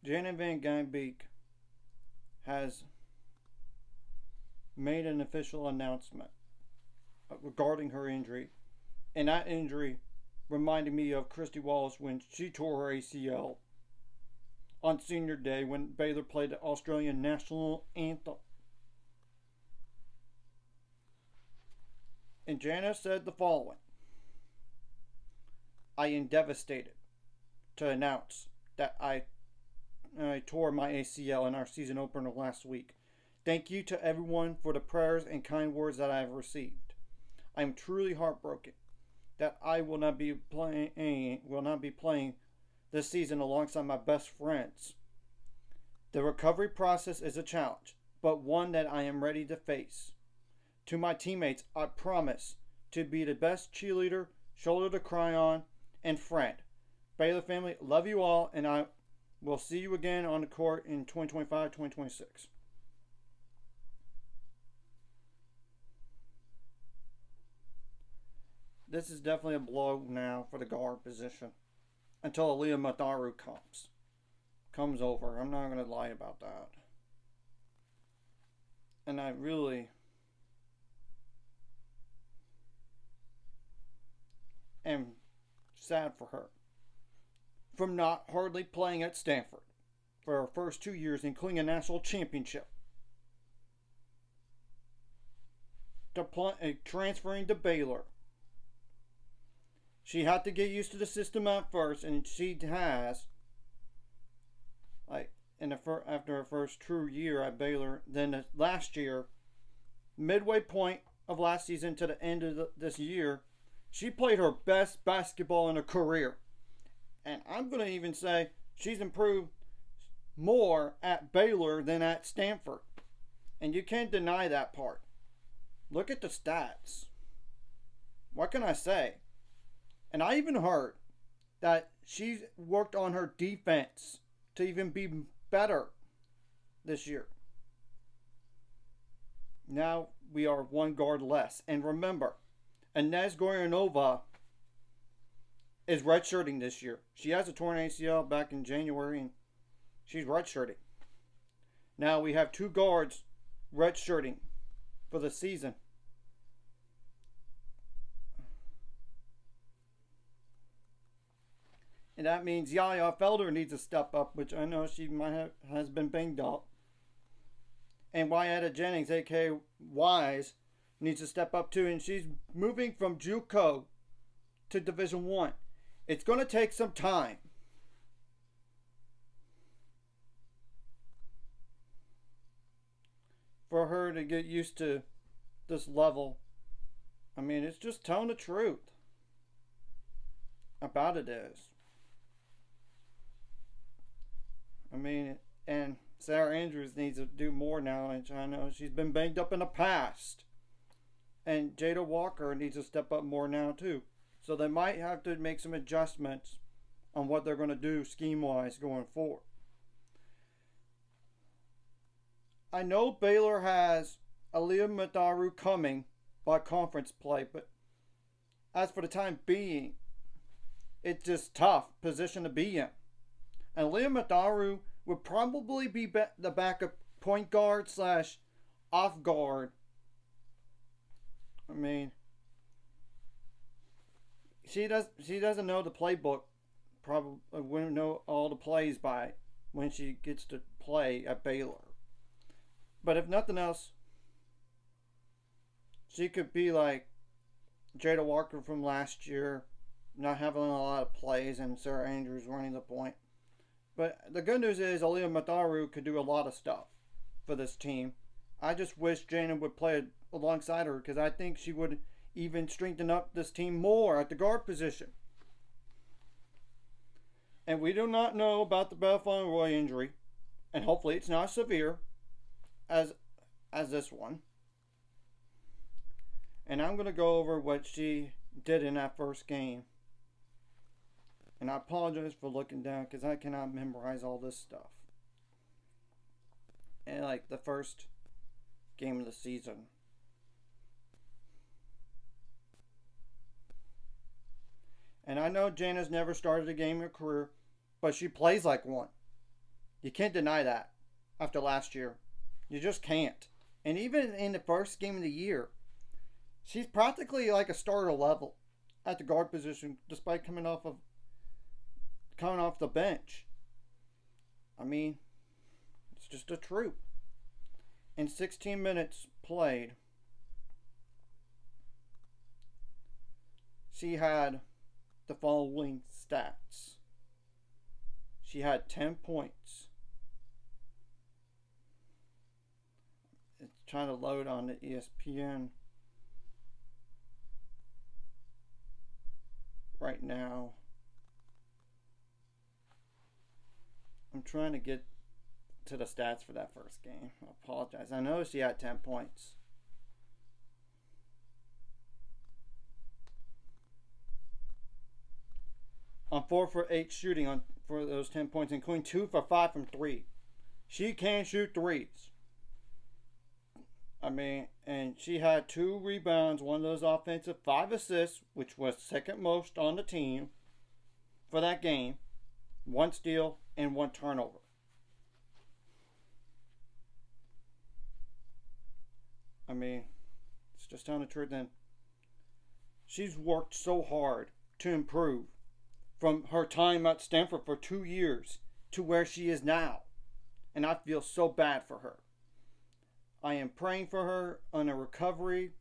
Jana Van Gytenbeek has made an official announcement regarding her injury, and that injury reminded me of Christy Wallace when she tore her ACL on senior day when Baylor played the Australian national anthem. And Jana said the following: I am devastated to announce that I tore my ACL in our season opener last week. Thank you to everyone for the prayers and kind words that I have received. I am truly heartbroken that I will not be playing this season alongside my best friends. The recovery process is a challenge, but one that I am ready to face. To my teammates, I promise to be the best cheerleader, shoulder to cry on, and friend. Baylor family, love you all, and I will see you again on the court in 2025-2026. This is definitely a blow now for the guard position until Aaliyah Matharu comes over. I'm not going to lie about that. And I really am sad for her from not hardly playing at Stanford for her first 2 years, including a national championship, to transferring to Baylor. She had to get used to the system at first, and she has. After her first true year at Baylor, then last year, midway point of last season to the end of this year, she played her best basketball in her career. And I'm going to even say she's improved more at Baylor than at Stanford. And you can't deny that part. Look at the stats. What can I say? And I even heard that she's worked on her defense to even be better this year. Now we are one guard less. And remember, Inez Goyanova is redshirting this year. She has a torn ACL back in January, and she's redshirting. Now we have two guards redshirting for the season. And that means Yaya Felder needs to step up, which I know she has been banged up. And Wyetta Jennings, a.k.a. Wise, needs to step up too. And she's moving from JUCO to Division 1. It's going to take some time. For her to get used to this level. I mean, it's just telling the truth about it is. I mean, and Sarah Andrews needs to do more now, and I know she's been banged up in the past. And Jada Walker needs to step up more now too. So they might have to make some adjustments on what they're going to do scheme-wise going forward. I know Baylor has Aaliyah Matharu coming by conference play, but as for the time being, it's just tough position to be in. And Aaliyah Matharu would probably be the backup point guard / off guard. I mean, she doesn't know the playbook. Probably wouldn't know all the plays by when she gets to play at Baylor. But if nothing else, she could be like Jada Walker from last year, not having a lot of plays, and Sarah Andrews running the point. But the good news is Aaliyah Matharu could do a lot of stuff for this team. I just wish Jana would play alongside her, because I think she would even strengthen up this team more at the guard position. And we do not know about the Belle Roy injury, and hopefully it's not severe as this one. And I'm going to go over what she did in that first game. And I apologize for looking down, because I cannot memorize all this stuff. And like the first game of the season. And I know Jana's never started a game in her career, but she plays like one. You can't deny that after last year. You just can't. And even in the first game of the year, she's practically like a starter level at the guard position, despite coming off the bench. I mean, it's just a truth. In 16 minutes played, she had the following stats. She had 10 points. It's trying to load on the ESPN right now. I'm trying to get to the stats for that first game. I apologize. I know she had 10 points. On 4 for 8 shooting for those 10 points, including 2 for 5 from 3. She can shoot threes. I mean, and she had 2 rebounds, 1 of those offensive, 5 assists, which was second most on the team for that game, 1 steal, and 1 turnover. I mean, it's just telling the truth. And she's worked so hard to improve from her time at Stanford for 2 years to where she is now. And I feel so bad for her. I am praying for her on a recovery.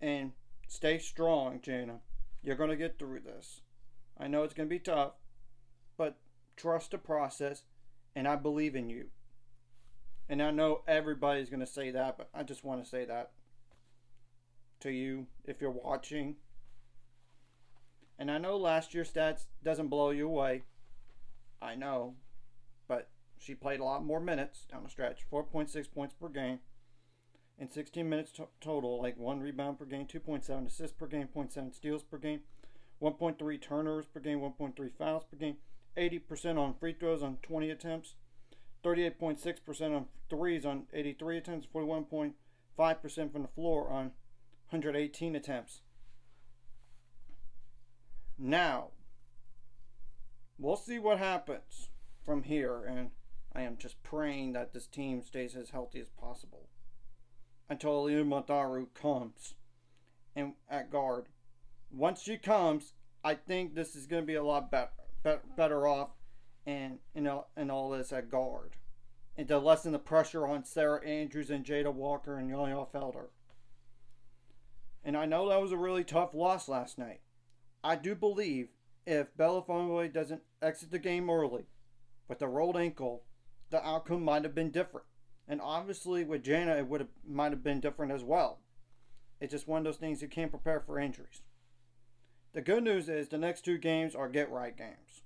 And stay strong, Jana. You're going to get through this. I know it's going to be tough, but trust the process, and I believe in you. And I know everybody's going to say that, but I just want to say that to you if you're watching. And I know last year's stats doesn't blow you away. I know. But she played a lot more minutes down the stretch. 4.6 points per game. In 16 minutes total, like 1 rebound per game, 2.7 assists per game, 0.7 steals per game, 1.3 turnovers per game, 1.3 fouls per game, 80% on free throws on 20 attempts, 38.6% on threes on 83 attempts, 41.5% from the floor on 118 attempts. Now, we'll see what happens from here, and I am just praying that this team stays as healthy as possible until Aliyah Montaru comes and at guard. Once she comes, I think this is going to be a lot better off and all this at guard, and to lessen the pressure on Sarah Andrews and Jada Walker and Yaya Felder. And I know that was a really tough loss last night. I do believe if Bella Fonboy doesn't exit the game early with a rolled ankle, the outcome might have been different. And obviously with Jana, it might have been different as well. It's just one of those things you can't prepare for injuries. The good news is the next 2 games are get-right games.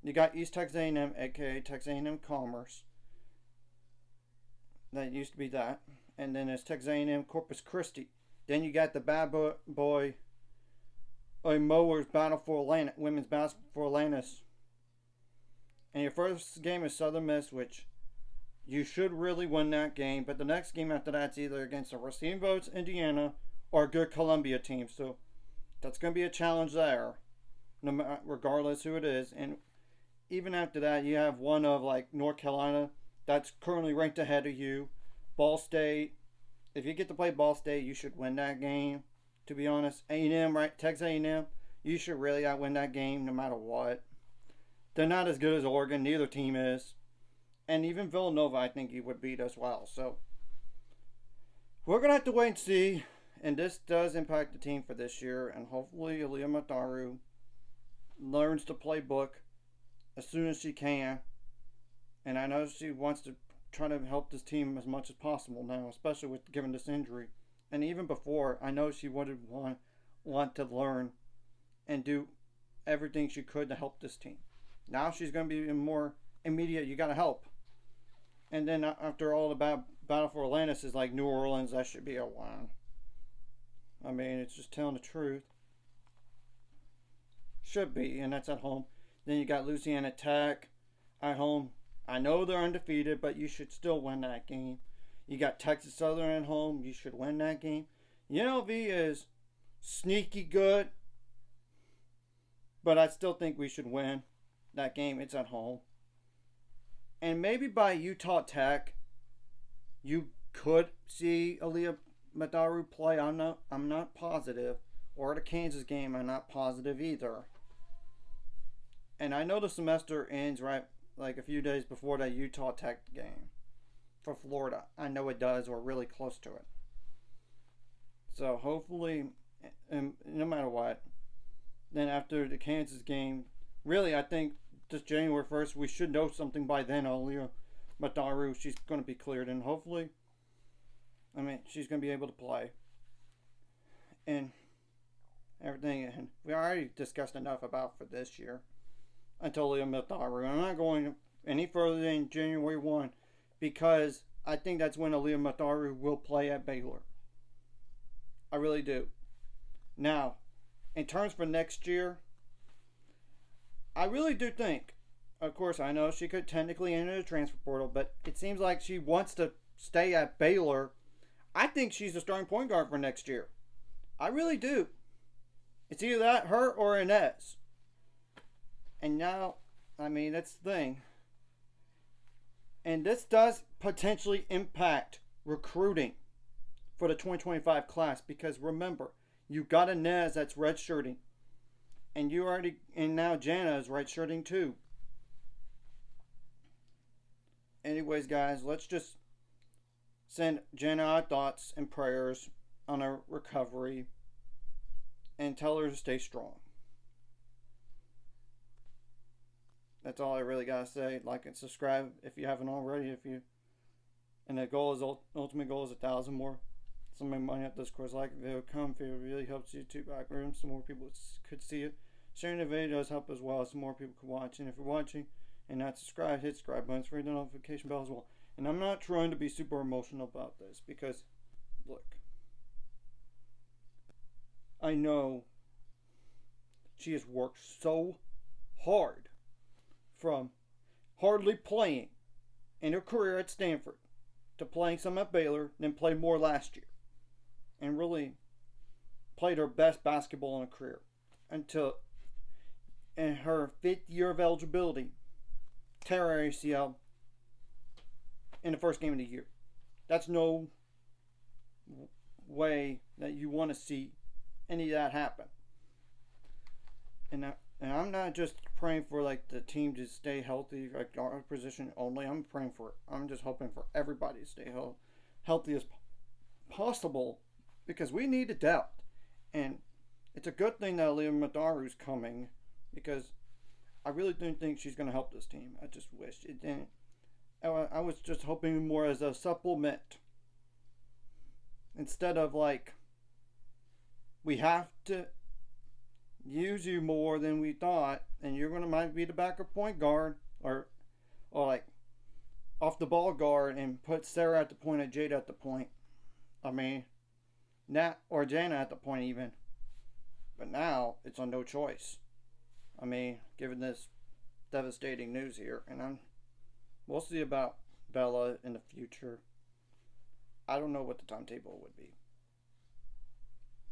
You got East Texas A&M, aka Texas A&M Commerce. That used to be that. And then there's Texas A&M Corpus Christi. Then you got the bad boy Mowers Battle for Atlanta, women's basketball for Atlantis. And your first game is Southern Miss, which you should really win that game. But the next game after that's either against a Racine Votes Indiana or a good Columbia team. So that's going to be a challenge there, regardless who it is. And even after that, you have one of like North Carolina that's currently ranked ahead of you. Ball State. If you get to play Ball State, you should win that game. To be honest, A&M, right? Texas A&M, you should really outwin that game no matter what. They're not as good as Oregon. Neither team is. And even Villanova, I think you would beat as well. So, we're going to have to wait and see. And this does impact the team for this year. And hopefully, Aliyah Mataru learns the playbook as soon as she can. And I know she wants to try to help this team as much as possible now, especially with given this injury. And even before, I know she would want to learn and do everything she could to help this team. Now she's going to be more immediate. You got to help. And then after all, the battle for Atlantis is like New Orleans. That should be a win. I mean, it's just telling the truth. Should be, and that's at home. Then you got Louisiana Tech at home. I know they're undefeated, but you should still win that game. You got Texas Southern at home. You should win that game. UNLV is sneaky good, but I still think we should win that game. It's at home. And maybe by Utah Tech, you could see Aaliyah Madaru play. I'm not positive. Or the Kansas game, I'm not positive either. And I know the semester ends right like a few days before that Utah Tech game for Florida. I know it does. We're really close to it. So hopefully, and no matter what, then after the Kansas game, really I think this January 1st we should know something by then. Aaliyah Madaru, she's going to be cleared, and hopefully, I mean, she's going to be able to play. And everything, and we already discussed enough about for this year until Aaliyah Madaru. I'm not going any further than January 1 because I think that's when Aaliyah Madaru will play at Baylor. I really do. Now, in terms for next year, I really do think, of course, I know she could technically enter the transfer portal, but it seems like she wants to stay at Baylor. I think she's the starting point guard for next year. I really do. It's either that, her, or Inez. And now, I mean, that's the thing. And this does potentially impact recruiting for the 2025 class because remember, you got Inez that's redshirting. And now Jana is redshirting too. Anyways, guys, let's just send Jana our thoughts and prayers on her recovery and tell her to stay strong. That's all I really gotta say. Like and subscribe if you haven't already. And the goal is ultimate goal is 1,000 more. Some of my money at this course. Like the video, comment if it really helps YouTube algorithm. So more people could see it. Sharing the video does help as well. So more people could watch. And if you're watching and not subscribed, hit subscribe button. Ring the notification bell as well. And I'm not trying to be super emotional about this because, look, I know she has worked so hard from hardly playing in her career at Stanford to playing some at Baylor, then played more last year. And really played her best basketball in her career until in her 5th year of eligibility, tear her ACL in the first game of the year. That's no way that you want to see any of that happen. And I'm not just praying for like the team to stay healthy, like our position only. I'm just hoping for everybody to stay healthy as possible because we need a depth. And it's a good thing that Aaliyah Madaru's coming because I really don't think she's going to help this team. I just wish it didn't. I was just hoping more as a supplement instead of like we have to use you more than we thought and you're going to might be the backup point guard or like off the ball guard and put Sarah at the point and Jada at the point. I mean, Nat or Jana at the point even. But now it's on no choice. I mean, given this devastating news here, and we'll see about Bella in the future. I don't know what the timetable would be.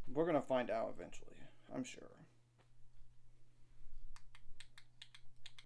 We're going to find out eventually, I'm sure.